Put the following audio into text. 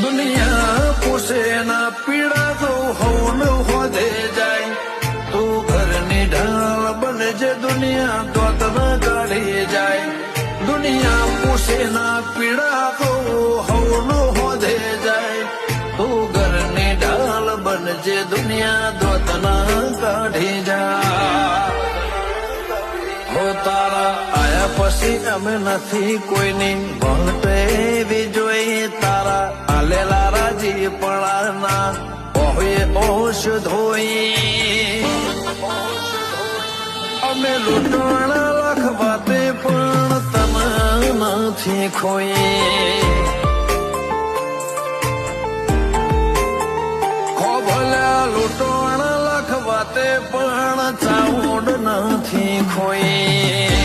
દુનિયા પૂછે ના પીડા તો હવન હોદે જાય તું ઘરની ઢાલ બનજે દુનિયા દોત ન કાઢી જાય દુનિયા પૂછે ના પીડા તો હવન હોદે જાય તું ઘરની ઢાલ બનજે દુનિયા દોત ન કાઢી જાય હો તારા આયા પછી અમે નથી કોઈની ભંગતે એવી જોઈ તારા આલેલા રાજી પડાના ઓહે ઓશ ધોઈ અમે લૂંટવાના લખવાતે પણ તને નથી ખોઈ ખો ભલ્યા લૂંટવાના લખવાતે પણ ચાઉડ નથી ખોઈ